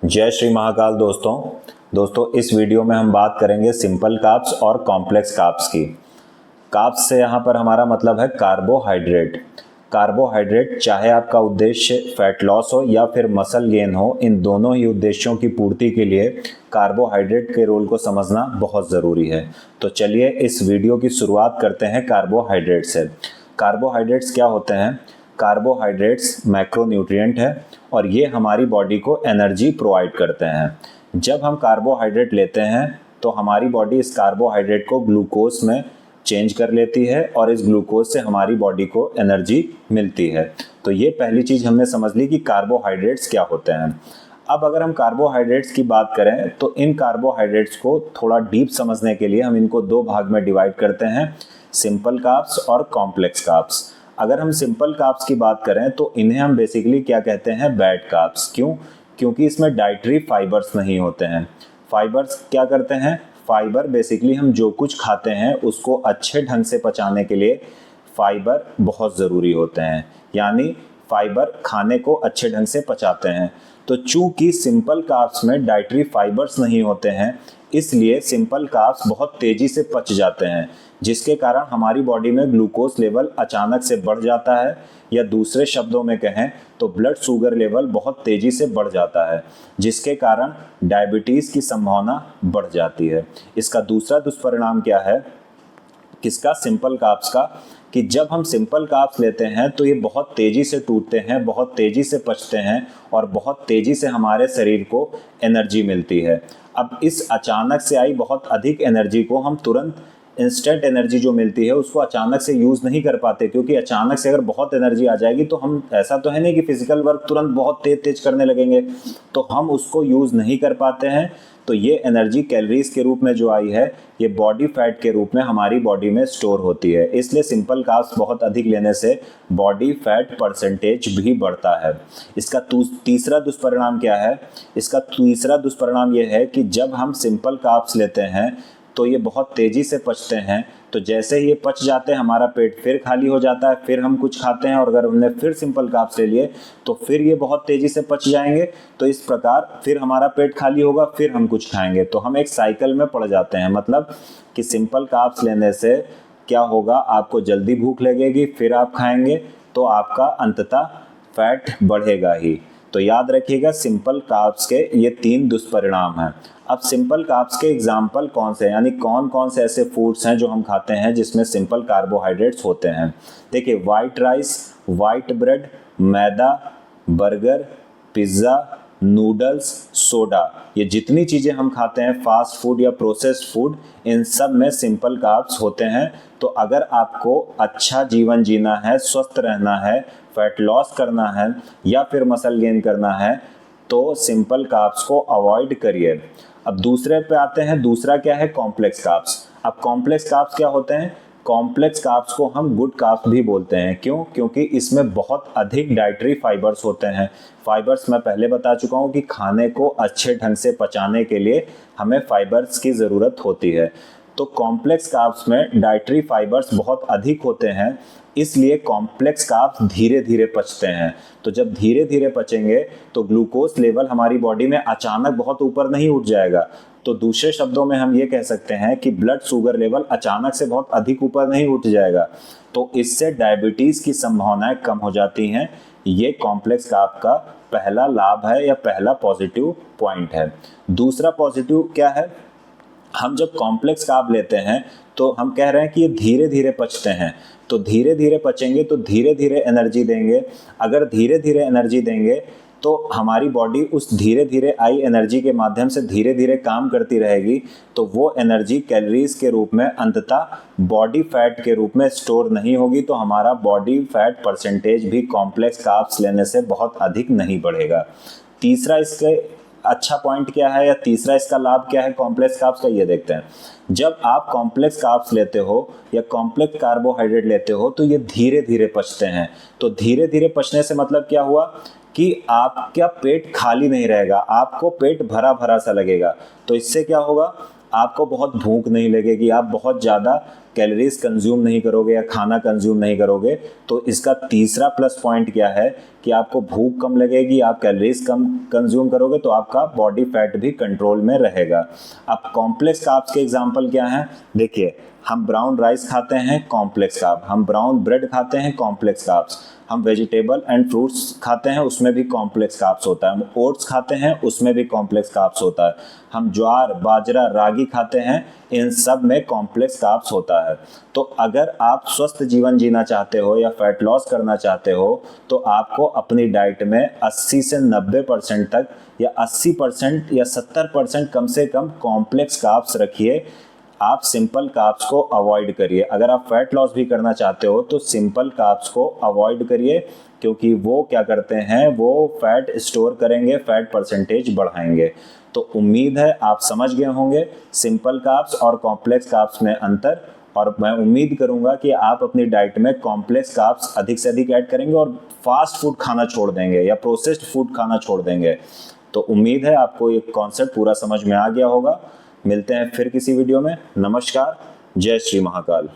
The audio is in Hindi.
जय श्री महाकाल दोस्तों इस वीडियो में हम बात करेंगे सिंपल कार्ब्स और कॉम्प्लेक्स कार्ब्स की। कार्ब्स से यहाँ पर हमारा मतलब है कार्बोहाइड्रेट चाहे आपका उद्देश्य फैट लॉस हो या फिर मसल गेन हो, इन दोनों ही उद्देश्यों की पूर्ति के लिए कार्बोहाइड्रेट के रोल को समझना बहुत ज़रूरी है। तो चलिए इस वीडियो की शुरुआत करते हैं कार्बोहाइड्रेट से। कार्बोहाइड्रेट्स क्या होते हैं? कार्बोहाइड्रेट्स मैक्रोन्यूट्रिएंट है और ये हमारी बॉडी को एनर्जी प्रोवाइड करते हैं। जब हम कार्बोहाइड्रेट लेते हैं तो हमारी बॉडी इस कार्बोहाइड्रेट को ग्लूकोज में चेंज कर लेती है और इस ग्लूकोज से हमारी बॉडी को एनर्जी मिलती है। तो ये पहली चीज़ हमने समझ ली कि कार्बोहाइड्रेट्स क्या होते हैं। अब अगर हम कार्बोहाइड्रेट्स की बात करें तो इन कार्बोहाइड्रेट्स को थोड़ा डीप समझने के लिए हम इनको दो भाग में डिवाइड करते हैं, सिंपल कार्ब्स और कॉम्प्लेक्स कार्ब्स। अगर हम सिंपल कार्ब्स की बात करें तो इन्हें हम बेसिकली क्या कहते हैं? Bad carbs. क्यों? क्योंकि इसमें डाइटरी फाइबर्स नहीं होते हैं। फाइबर्स क्या करते हैं? फाइबर बेसिकली हम जो कुछ खाते हैं उसको अच्छे ढंग से पचाने के लिए फाइबर बहुत ज़रूरी होते हैं, यानी फाइबर खाने को अच्छे ढंग से पचाते हैं। तो चूंकि सिंपल कार्ब्स में डाइटरी फाइबर्स नहीं होते हैं, इसलिए सिंपल कार्ब्स बहुत तेज़ी से पच जाते हैं, जिसके कारण हमारी बॉडी में ग्लूकोज लेवल अचानक से बढ़ जाता है, या दूसरे शब्दों में कहें तो ब्लड शुगर लेवल बहुत तेज़ी से बढ़ जाता है, जिसके कारण डायबिटीज़ की संभावना बढ़ जाती है। इसका दूसरा दुष्परिणाम क्या है? किसका? सिंपल कार्ब्स का। कि जब हम सिंपल कार्ब्स लेते हैं तो ये बहुत तेज़ी से टूटते हैं, बहुत तेज़ी से पचते हैं और बहुत तेज़ी से हमारे शरीर को एनर्जी मिलती है। अब इस अचानक से आई बहुत अधिक एनर्जी को हम तुरंत इंस्टेंट एनर्जी जो मिलती है उसको अचानक से यूज़ नहीं कर पाते, क्योंकि अचानक से अगर बहुत एनर्जी आ जाएगी तो हम ऐसा तो है नहीं कि फिजिकल वर्क तुरंत बहुत तेज करने लगेंगे, तो हम उसको यूज़ नहीं कर पाते हैं। तो ये एनर्जी कैलोरीज के रूप में जो आई है ये बॉडी फैट के रूप में हमारी बॉडी में स्टोर होती है। इसलिए सिंपल कार्ब्स बहुत अधिक लेने से बॉडी फैट परसेंटेज भी बढ़ता है। इसका तीसरा दुष्परिणाम क्या है? इसका तीसरा दुष्परिणाम ये है कि जब हम सिंपल कार्ब्स लेते हैं तो ये बहुत तेज़ी से पचते हैं। तो जैसे ही ये पच जाते हैं हमारा पेट फिर खाली हो जाता है, फिर हम कुछ खाते हैं और अगर हमने फिर सिंपल कार्ब्स ले लिए तो फिर ये बहुत तेज़ी से पच जाएंगे। तो इस प्रकार फिर हमारा पेट खाली होगा, फिर हम कुछ खाएंगे, तो हम एक साइकिल में पड़ जाते हैं। मतलब कि सिंपल कार्ब्स लेने से क्या होगा? आपको जल्दी भूख लगेगी, फिर आप खाएंगे तो आपका अंततः फैट बढ़ेगा ही। तो याद रखिएगा सिंपल कार्ब्स के ये 3 दुष्परिणाम हैं। अब सिंपल कार्ब्स के एग्जाम्पल कौन से हैं, यानी कौन कौन से ऐसे फूड्स हैं जो हम खाते हैं जिसमें सिंपल कार्बोहाइड्रेट्स होते हैं? देखिए, वाइट राइस, वाइट ब्रेड, मैदा, बर्गर, पिज़्ज़ा, नूडल्स, सोडा, ये जितनी चीज़ें हम खाते हैं फास्ट फूड या प्रोसेस्ड फूड, इन सब में सिंपल कार्ब्स होते हैं। तो अगर आपको अच्छा जीवन जीना है, स्वस्थ रहना है, फैट लॉस करना है या फिर मसल गेन करना है तो सिंपल कार्ब्स को अवॉइड करिए। अब दूसरे पे आते हैं। दूसरा क्या है? Complex carbs. अब कॉम्प्लेक्स कार्ब्स क्या होते हैं? कॉम्प्लेक्स कार्ब्स को हम गुड कार्ब्स भी बोलते हैं। क्यों? क्योंकि इसमें बहुत अधिक डाइटरी फाइबर्स होते हैं। फाइबर्स मैं पहले बता चुका हूँ कि खाने को अच्छे ढंग से पचाने के लिए हमें फाइबर्स की ज़रूरत होती है। तो कॉम्प्लेक्स कार्ब्स में डाइटरी फाइबर्स बहुत अधिक होते हैं, इसलिए कॉम्प्लेक्स कार्ब्स धीरे धीरे पचते हैं। तो जब धीरे धीरे पचेंगे तो ग्लूकोज लेवल हमारी बॉडी में अचानक बहुत ऊपर नहीं उठ जाएगा। तो दूसरे शब्दों में हम ये कह सकते हैं कि ब्लड शुगर लेवल अचानक से बहुत अधिक ऊपर नहीं उठ जाएगा। तो इससे डायबिटीज़ की संभावनाएं कम हो जाती हैं। ये कॉम्प्लेक्स कार्ब का पहला लाभ है या पहला पॉजिटिव पॉइंट है। दूसरा पॉजिटिव क्या है? हम जब कॉम्प्लेक्स कार्ब लेते हैं तो हम कह रहे हैं कि ये धीरे धीरे पचते हैं। तो धीरे धीरे पचेंगे तो धीरे धीरे एनर्जी देंगे। अगर धीरे धीरे एनर्जी देंगे तो हमारी बॉडी उस धीरे धीरे आई एनर्जी के माध्यम से धीरे धीरे काम करती रहेगी। तो वो एनर्जी कैलोरीज के रूप में अंततः बॉडी फैट के रूप में स्टोर नहीं होगी। तो हमारा बॉडी फैट परसेंटेज भी कॉम्प्लेक्स कार्ब्स लेने से बहुत अधिक नहीं बढ़ेगा। तीसरा इसके अच्छा पॉइंट क्या है या तीसरा इसका लाभ क्या है कॉम्प्लेक्स कार्ब्स का, ये देखते हैं। जब आप कॉम्प्लेक्स कार्ब्स लेते हो या कॉम्प्लेक्स कार्बोहाइड्रेट लेते हो तो ये धीरे धीरे पचते हैं। तो धीरे धीरे पचने से मतलब क्या हुआ कि आपका पेट खाली नहीं रहेगा, आपको पेट भरा भरा सा लगेगा। तो इससे क्या होगा? आपको बहुत भूख नहीं लगेगी, आप बहुत ज़्यादा कैलोरीज कंज्यूम नहीं करोगे या खाना कंज्यूम नहीं करोगे तो इसका तीसरा प्लस पॉइंट क्या है कि आपको भूख कम लगेगी, आप कैलोरीज कम कंज्यूम करोगे तो आपका बॉडी फैट भी कंट्रोल में रहेगा। अब कॉम्प्लेक्स कार्ब्स के एग्जांपल क्या हैं? देखिए, हम ब्राउन राइस खाते हैं, कॉम्प्लेक्स कार्ब, हम ब्राउन ब्रेड खाते हैं, कॉम्प्लेक्स कार्ब्स, हम वेजिटेबल एंड फ्रूट्स खाते हैं, उसमें भी कॉम्प्लेक्स कार्ब्स होता है, हम ओट्स खाते हैं, उसमें भी कॉम्प्लेक्स कार्ब्स होता है, हम ज्वार, बाजरा, रागी खाते हैं, इन सब में कॉम्प्लेक्स कार्ब्स होता है। तो अगर आप स्वस्थ जीवन जीना चाहते हो या फैट लॉस करना चाहते हो तो आपको अपनी डाइट में 80 से 90% तक या 80% या 70% कम से कम कॉम्प्लेक्स कार्ब्स रखिए। आप सिंपल कार्ब्स को अवॉइड करिए। अगर आप फैट लॉस भी करना चाहते हो तो सिंपल कार्ब्स को अवॉइड करिए, क्योंकि वो क्या करते हैं, वो फैट स्टोर करेंगे, फैट परसेंटेज बढ़ाएंगे। तो उम्मीद है आप समझ गए होंगे सिंपल कार्ब्स और कॉम्प्लेक्स कार्ब्स में अंतर, और मैं उम्मीद करूंगा कि आप अपनी डाइट में कॉम्प्लेक्स कार्ब्स अधिक से अधिक ऐड करेंगे और फास्ट फूड खाना छोड़ देंगे या प्रोसेस्ड फूड खाना छोड़ देंगे। तो उम्मीद है आपको ये कॉन्सेप्ट पूरा समझ में आ गया होगा। मिलते हैं फिर किसी वीडियो में। नमस्कार, जय श्री महाकाल।